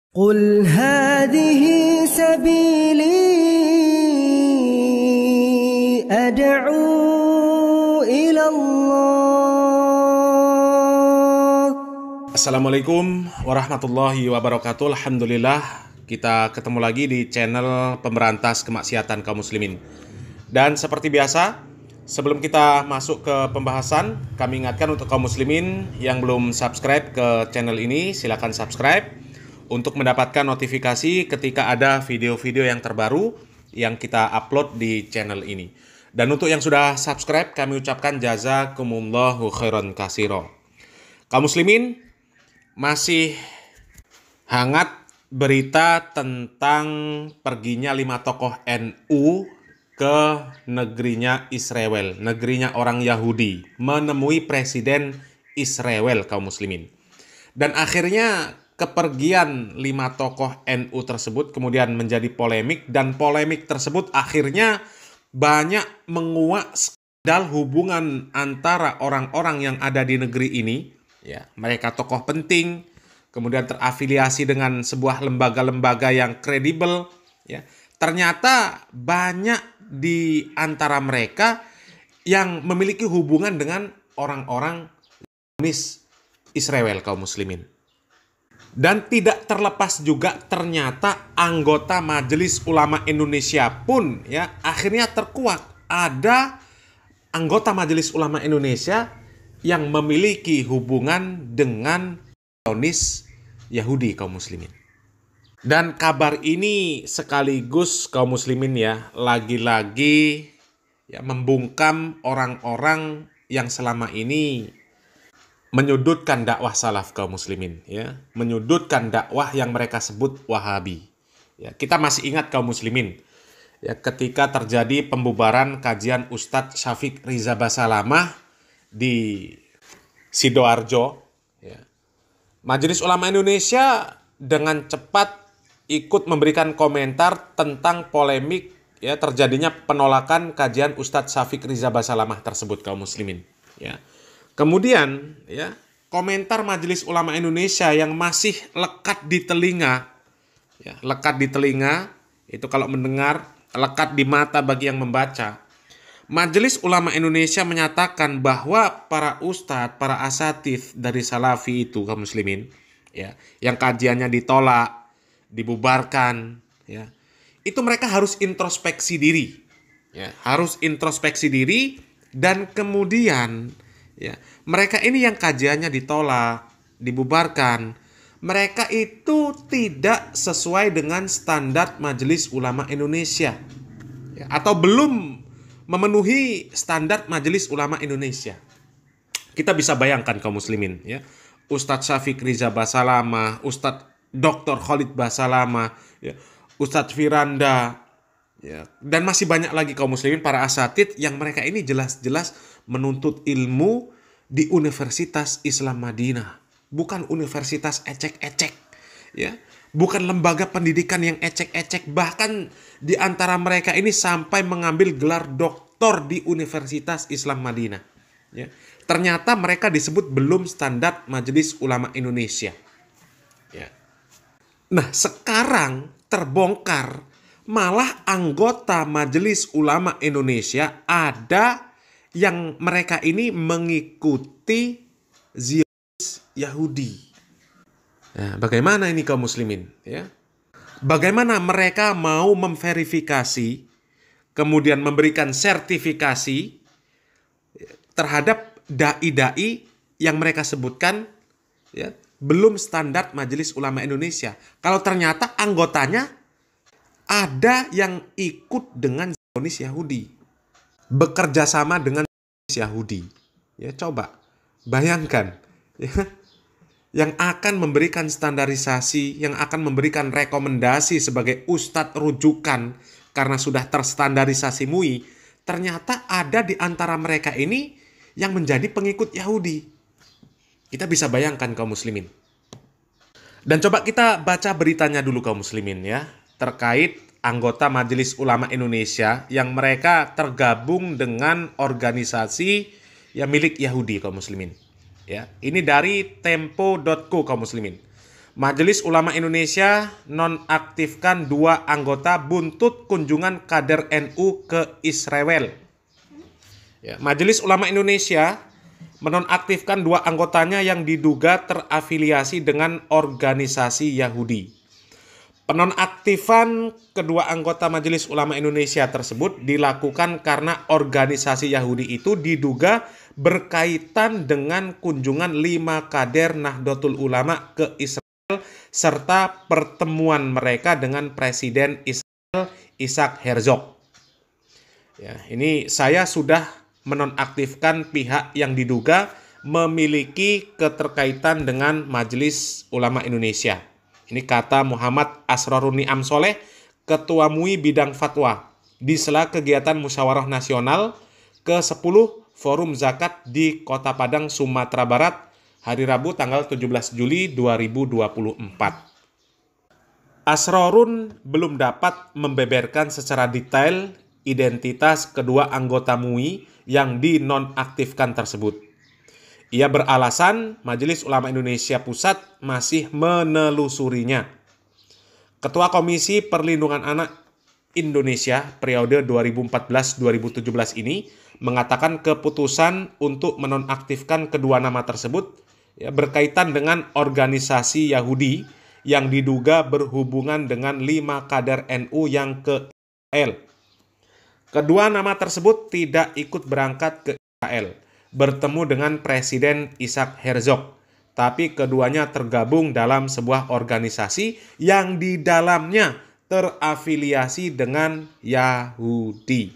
قل هذه سبيلي أدعو إلى الله. Assalamualaikum warahmatullahi wabarakatuh. Alhamdulillah, kita ketemu lagi di channel pemberantas kemaksiatan kaum muslimin. Dan seperti biasa, sebelum kita masuk ke pembahasan, kami ingatkan untuk kaum muslimin yang belum subscribe ke channel ini, silakan subscribe untuk mendapatkan notifikasi ketika ada video-video yang terbaru yang kita upload di channel ini. Dan untuk yang sudah subscribe, kami ucapkan jazakumullahu khairan katsira. Kaum muslimin, masih hangat berita tentang perginya 5 tokoh NU ke negerinya Israel, negerinya orang Yahudi, menemui Presiden Israel, kaum muslimin. Dan akhirnya kepergian 5 tokoh NU tersebut kemudian menjadi polemik, dan polemik tersebut akhirnya banyak menguak skandal hubungan antara orang-orang yang ada di negeri ini. Ya, mereka tokoh penting, kemudian terafiliasi dengan sebuah lembaga-lembaga yang kredibel. Ya, ternyata banyak di antara mereka yang memiliki hubungan dengan orang-orang Zionis Israel, kaum muslimin. Dan tidak terlepas juga ternyata anggota Majelis Ulama Indonesia pun ya akhirnya terkuak. Ada anggota Majelis Ulama Indonesia yang memiliki hubungan dengan Zionis Yahudi, kaum muslimin. Dan kabar ini sekaligus kaum muslimin ya lagi-lagi ya membungkam orang-orang yang selama ini menyudutkan dakwah salaf, kaum muslimin ya, menyudutkan dakwah yang mereka sebut Wahabi. Ya, kita masih ingat kaum muslimin ya ketika terjadi pembubaran kajian Ustadz Syafiq Riza Basalamah di Sidoarjo ya. Majelis Ulama Indonesia dengan cepat ikut memberikan komentar tentang polemik ya terjadinya penolakan kajian Ustadz Syafiq Riza Basalamah tersebut, kaum muslimin ya. Kemudian ya, komentar Majelis Ulama Indonesia yang masih lekat di telinga, ya, lekat di telinga, itu kalau mendengar, lekat di mata bagi yang membaca. Majelis Ulama Indonesia menyatakan bahwa para ustadz, para asatidz dari Salafi itu, kaum muslimin, ya, yang kajiannya ditolak, dibubarkan, ya, itu mereka harus introspeksi diri, ya, harus introspeksi diri, dan kemudian ya, mereka ini yang kajiannya ditolak, dibubarkan, mereka itu tidak sesuai dengan standar Majelis Ulama Indonesia ya, atau belum memenuhi standar Majelis Ulama Indonesia. Kita bisa bayangkan kaum muslimin ya, Ustadz Syafiq Riza Basalamah, Ustadz Dr. Khalid Basalamah, ya, Ustadz Firanda, ya, dan masih banyak lagi kaum muslimin para asatidz yang mereka ini jelas-jelas menuntut ilmu di Universitas Islam Madinah, bukan universitas ecek-ecek ya, bukan lembaga pendidikan yang ecek-ecek. Bahkan di antara mereka ini sampai mengambil gelar doktor di Universitas Islam Madinah ya. Ternyata mereka disebut belum standar Majelis Ulama Indonesia ya. Nah, sekarang terbongkar malah anggota Majelis Ulama Indonesia ada yang mereka ini mengikuti Zionis Yahudi. Nah, bagaimana ini kaum muslimin? Ya? Bagaimana mereka mau memverifikasi, kemudian memberikan sertifikasi terhadap dai-dai yang mereka sebutkan ya, belum standar Majelis Ulama Indonesia. Kalau ternyata anggotanya ada yang ikut dengan Zionis Yahudi, bekerja sama dengan Yahudi. Ya, coba bayangkan ya, yang akan memberikan standarisasi, yang akan memberikan rekomendasi sebagai ustadz rujukan karena sudah terstandarisasi MUI, ternyata ada di antara mereka ini yang menjadi pengikut Yahudi. Kita bisa bayangkan kaum muslimin. Dan coba kita baca beritanya dulu kaum muslimin ya, terkait anggota Majelis Ulama Indonesia yang mereka tergabung dengan organisasi yang milik Yahudi, kaum muslimin. Ya, ini dari tempo.co, kaum muslimin. Majelis Ulama Indonesia nonaktifkan 2 anggota buntut kunjungan kader NU ke Israel. Ya, Majelis Ulama Indonesia menonaktifkan 2 anggotanya yang diduga terafiliasi dengan organisasi Yahudi. Penonaktifan kedua anggota Majelis Ulama Indonesia tersebut dilakukan karena organisasi Yahudi itu diduga berkaitan dengan kunjungan 5 kader Nahdlatul Ulama ke Israel serta pertemuan mereka dengan Presiden Israel Isaac Herzog. Ya, ini saya sudah menonaktifkan pihak yang diduga memiliki keterkaitan dengan Majelis Ulama Indonesia. Ini kata Muhammad Asrorun Ni'am Soleh, Ketua MUI Bidang Fatwa, di sela kegiatan Musyawarah Nasional ke-10 Forum Zakat di Kota Padang, Sumatera Barat, hari Rabu tanggal 17 Juli 2024. Asrorun belum dapat membeberkan secara detail identitas kedua anggota MUI yang dinonaktifkan tersebut. Ia beralasan Majelis Ulama Indonesia Pusat masih menelusurinya. Ketua Komisi Perlindungan Anak Indonesia periode 2014-2017 ini mengatakan keputusan untuk menonaktifkan kedua nama tersebut berkaitan dengan organisasi Yahudi yang diduga berhubungan dengan 5 kader NU yang ke Israel. Kedua nama tersebut tidak ikut berangkat ke Israel, bertemu dengan Presiden Isaac Herzog, tapi keduanya tergabung dalam sebuah organisasi yang di dalamnya terafiliasi dengan Yahudi.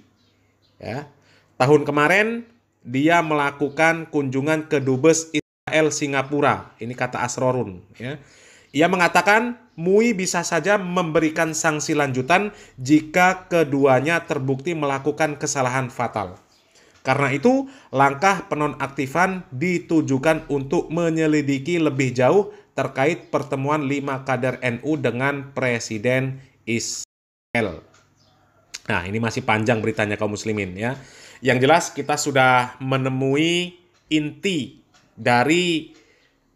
Ya. Tahun kemarin dia melakukan kunjungan ke Dubes Israel Singapura. Ini kata Asrorun. Ya. Ia mengatakan MUI bisa saja memberikan sanksi lanjutan jika keduanya terbukti melakukan kesalahan fatal. Karena itu, langkah penonaktifan ditujukan untuk menyelidiki lebih jauh terkait pertemuan 5 kader NU dengan Presiden Israel. Nah, ini masih panjang beritanya kaum muslimin ya. Yang jelas kita sudah menemui inti dari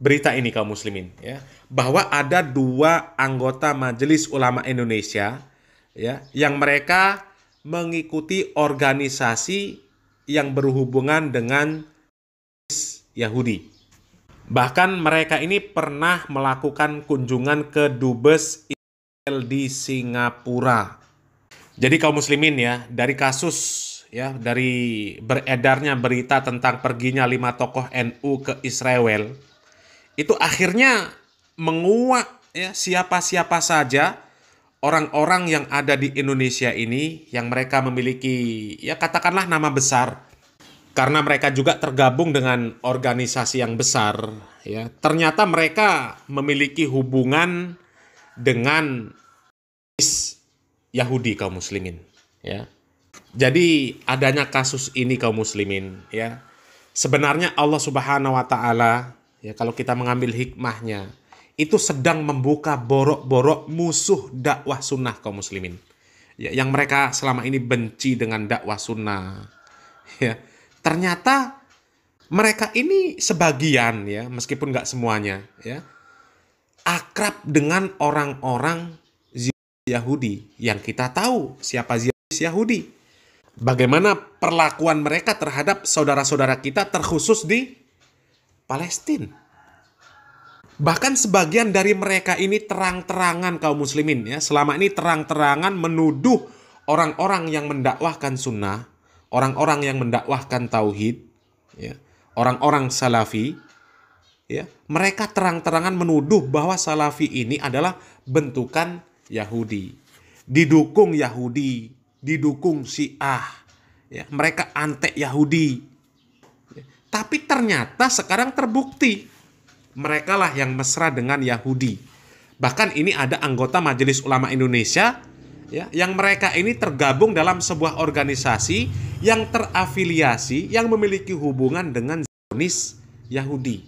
berita ini kaum muslimin ya, bahwa ada 2 anggota Majelis Ulama Indonesia ya yang mereka mengikuti organisasi yang berhubungan dengan Yahudi. Bahkan mereka ini pernah melakukan kunjungan ke Dubes Israel di Singapura. Jadi kaum muslimin ya, dari kasus ya, dari beredarnya berita tentang perginya 5 tokoh NU ke Israel, itu akhirnya menguak ya siapa-siapa saja orang-orang yang ada di Indonesia ini yang mereka memiliki ya katakanlah nama besar. Karena mereka juga tergabung dengan organisasi yang besar ya. Ternyata mereka memiliki hubungan dengan Yahudi kaum muslimin ya. Jadi adanya kasus ini kaum muslimin ya. Sebenarnya Allah Subhanahu wa taala ya, kalau kita mengambil hikmahnya, itu sedang membuka borok-borok musuh dakwah sunnah kaum muslimin. Ya, yang mereka selama ini benci dengan dakwah sunnah. Ya, ternyata mereka ini sebagian ya, meskipun nggak semuanya ya, akrab dengan orang-orang Yahudi yang kita tahu siapa Yahudi. Bagaimana perlakuan mereka terhadap saudara-saudara kita terkhusus di Palestina. Bahkan sebagian dari mereka ini terang-terangan kaum muslimin ya, selama ini terang-terangan menuduh orang-orang yang mendakwahkan sunnah, orang-orang yang mendakwahkan tauhid, ya, orang-orang salafi, ya, mereka terang-terangan menuduh bahwa salafi ini adalah bentukan Yahudi, didukung Yahudi, didukung Syiah, ya, mereka antek Yahudi. Tapi ternyata sekarang terbukti mereka lah yang mesra dengan Yahudi. Bahkan ini ada anggota Majelis Ulama Indonesia ya, yang mereka ini tergabung dalam sebuah organisasi yang terafiliasi, yang memiliki hubungan dengan Zionis Yahudi.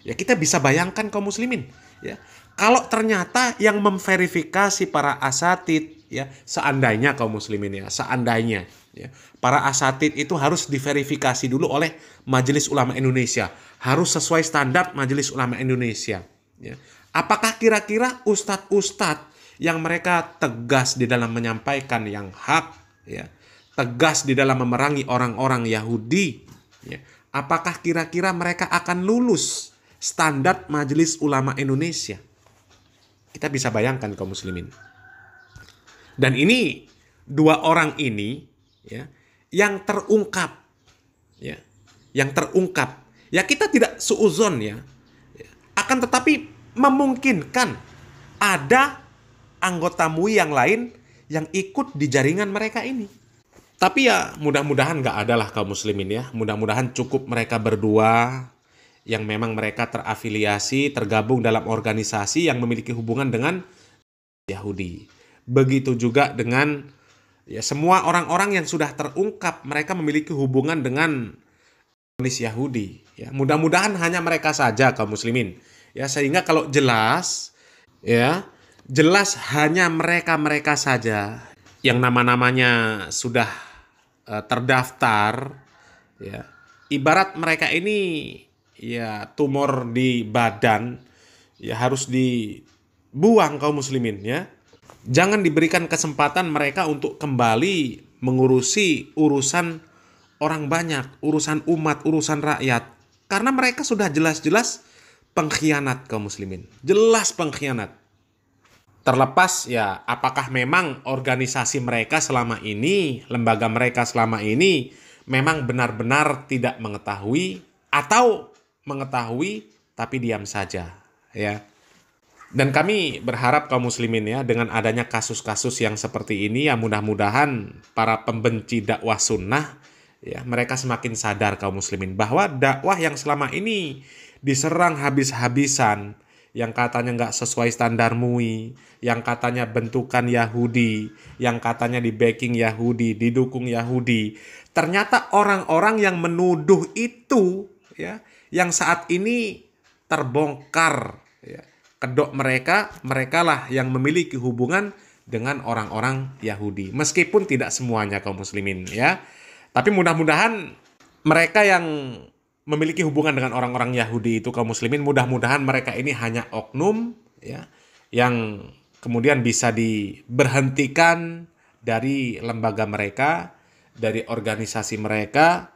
Ya, kita bisa bayangkan kaum muslimin ya, kalau ternyata yang memverifikasi para asatid ya, seandainya kaum muslimin ya, seandainya ya, para asatid itu harus diverifikasi dulu oleh Majelis Ulama Indonesia, harus sesuai standar Majelis Ulama Indonesia ya. Apakah kira-kira ustadz-ustadz yang mereka tegas di dalam menyampaikan yang hak, ya, tegas di dalam memerangi orang-orang Yahudi, ya, apakah kira-kira mereka akan lulus standar Majelis Ulama Indonesia? Kita bisa bayangkan kaum muslimin. Dan ini dua orang ini, ya, yang terungkap, ya, ya kita tidak suuzon, ya, akan tetapi memungkinkan ada anggota MUI yang lain yang ikut di jaringan mereka ini. Tapi ya mudah-mudahan nggak ada lah kaum muslimin, ya. Mudah-mudahan cukup mereka berdua yang memang mereka terafiliasi, tergabung dalam organisasi yang memiliki hubungan dengan Yahudi. Begitu juga dengan ya semua orang-orang yang sudah terungkap mereka memiliki hubungan dengan Yahudi. Ya, mudah-mudahan hanya mereka saja kaum muslimin. Ya, sehingga kalau jelas, ya, jelas hanya mereka-mereka saja yang nama-namanya sudah terdaftar, ya. Ibarat mereka ini ya tumor di badan, ya harus dibuang kaum muslimin, ya. Jangan diberikan kesempatan mereka untuk kembali mengurusi urusan orang banyak, urusan umat, urusan rakyat. Karena mereka sudah jelas-jelas pengkhianat kaum muslimin. Jelas pengkhianat. Terlepas ya apakah memang organisasi mereka selama ini, lembaga mereka selama ini memang benar-benar tidak mengetahui atau mengetahui tapi diam saja, ya. Dan kami berharap kaum muslimin, ya, dengan adanya kasus-kasus yang seperti ini, ya mudah-mudahan para pembenci dakwah sunnah, ya, mereka semakin sadar kaum muslimin bahwa dakwah yang selama ini diserang habis-habisan, yang katanya nggak sesuai standar MUI, yang katanya bentukan Yahudi, yang katanya di backing Yahudi, didukung Yahudi. Ternyata orang-orang yang menuduh itu, ya, yang saat ini terbongkar, ya, kedok mereka lah yang memiliki hubungan dengan orang-orang Yahudi. Meskipun tidak semuanya kaum muslimin, ya. Tapi mudah-mudahan mereka yang memiliki hubungan dengan orang-orang Yahudi itu kaum muslimin, mudah-mudahan mereka ini hanya oknum, ya, yang kemudian bisa diberhentikan dari lembaga mereka, dari organisasi mereka,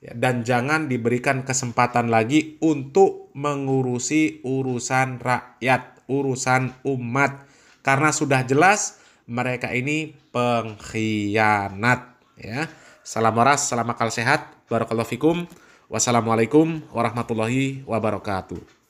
ya, dan jangan diberikan kesempatan lagi untuk mengurusi urusan rakyat, urusan umat, karena sudah jelas mereka ini pengkhianat, ya. Salam waras, salam akal sehat, barakallahu fikum. Wassalamualaikum warahmatullahi wabarakatuh.